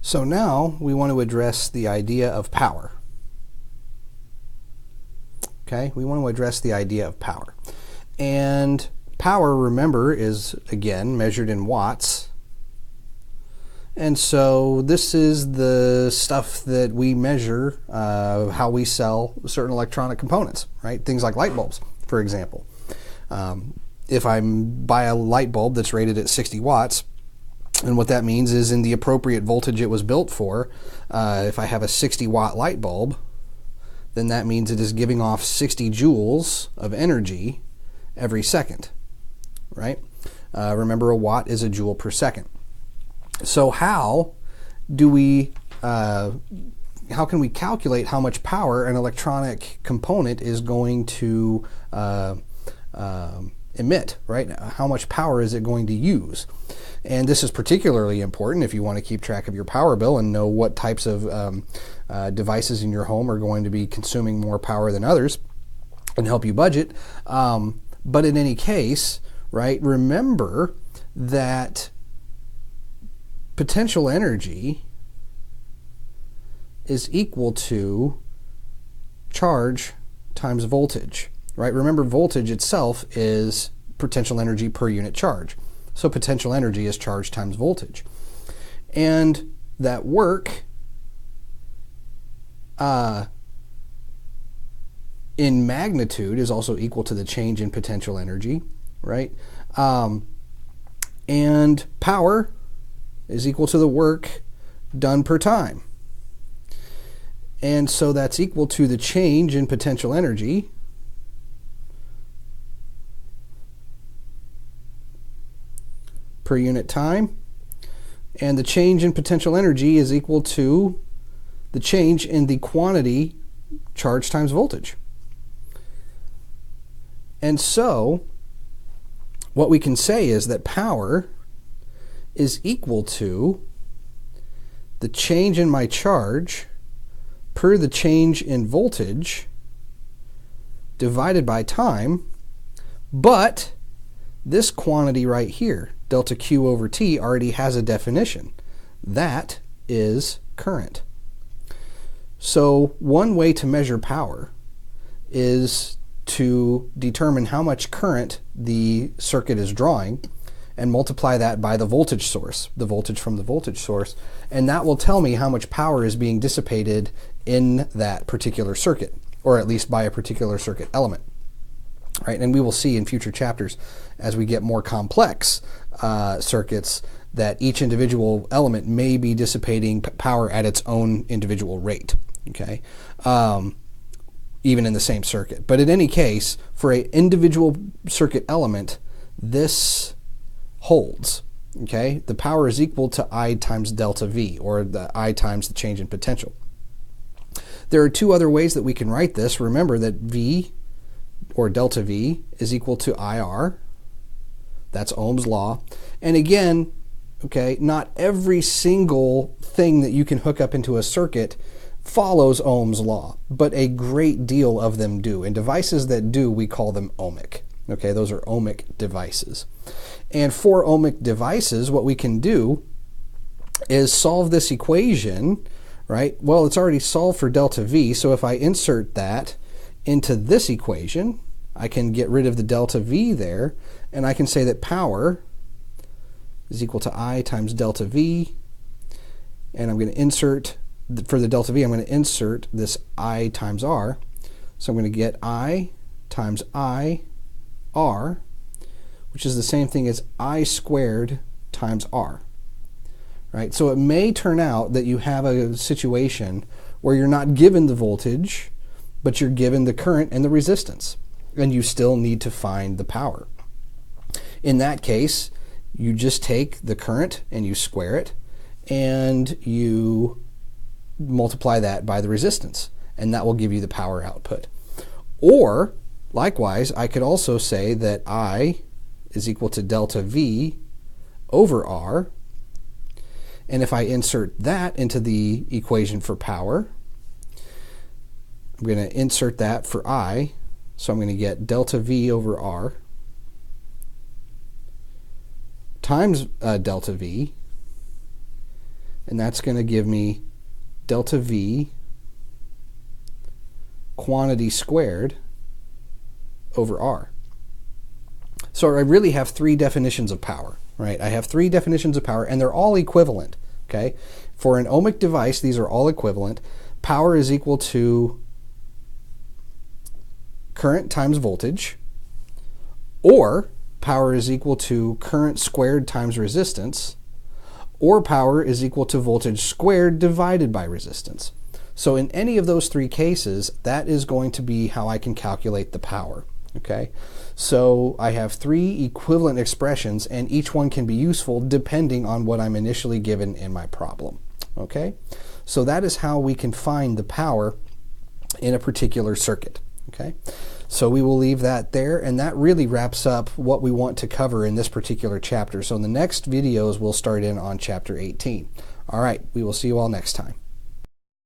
So now we want to address the idea of power. Okay, we want to address the idea of power. And power, remember, is again measured in watts. And so this is the stuff that we measure how we sell certain electronic components, right? Things like light bulbs, for example. If I buy a light bulb that's rated at 60 watts, and what that means is in the appropriate voltage it was built for, if I have a 60 watt light bulb, then that means it is giving off 60 joules of energy every second, right? Remember, a watt is a joule per second. So how can we calculate how much power an electronic component is going to emit, right? How much power is it going to use? And this is particularly important if you want to keep track of your power bill and know what types of devices in your home are going to be consuming more power than others and help you budget. But in any case, right, remember that potential energy is equal to charge times voltage, right? Remember, voltage itself is potential energy per unit charge. So potential energy is charge times voltage. And that work in magnitude is also equal to the change in potential energy, right? And power is equal to the work done per time. And so that's equal to the change in potential energy per unit time, and the change in potential energy is equal to the change in the quantity charge times voltage. And so what we can say is that power is equal to the change in my charge per the change in voltage divided by time, but this quantity right here, delta Q over T, already has a definition. That is current. So one way to measure power is to determine how much current the circuit is drawing and multiply that by the voltage source, the voltage from the voltage source, and that will tell me how much power is being dissipated in that particular circuit, or at least by a particular circuit element. Right, and we will see in future chapters as we get more complex circuits that each individual element may be dissipating power at its own individual rate, okay, even in the same circuit. But in any case, for an individual circuit element, this holds, okay? The power is equal to I times delta V, or the I times the change in potential. There are two other ways that we can write this. Remember that V, or delta V, is equal to IR. That's Ohm's law. And again, okay, not every single thing that you can hook up into a circuit follows Ohm's law, but a great deal of them do. And devices that do, we call them ohmic. Okay, those are ohmic devices. And for ohmic devices, what we can do is solve this equation, right? Well, it's already solved for delta V, so if I insert that into this equation, I can get rid of the delta V there, and I can say that power is equal to I times delta V, and I'm going to insert, for the delta V, I'm going to insert this I times R, so I'm going to get I times I R, which is the same thing as I squared times R. Right? So it may turn out that you have a situation where you're not given the voltage, but you're given the current and the resistance, and you still need to find the power. In that case, you just take the current and you square it, and you multiply that by the resistance, and that will give you the power output. Or, likewise, I could also say that I is equal to delta V over R, and if I insert that into the equation for power, I'm going to insert that for I, so I'm going to get delta V over R times delta V, and that's going to give me delta V quantity squared over R. So I really have three definitions of power, right? I have three definitions of power, and they're all equivalent, okay? For an ohmic device, these are all equivalent. Power is equal to current times voltage, or power is equal to current squared times resistance, or power is equal to voltage squared divided by resistance. So in any of those three cases, that is going to be how I can calculate the power. Okay, so I have three equivalent expressions, and each one can be useful depending on what I'm initially given in my problem. Okay, so that is how we can find the power in a particular circuit. Okay, so we will leave that there, and that really wraps up what we want to cover in this particular chapter. So in the next videos, we'll start in on chapter 18. All right, we will see you all next time.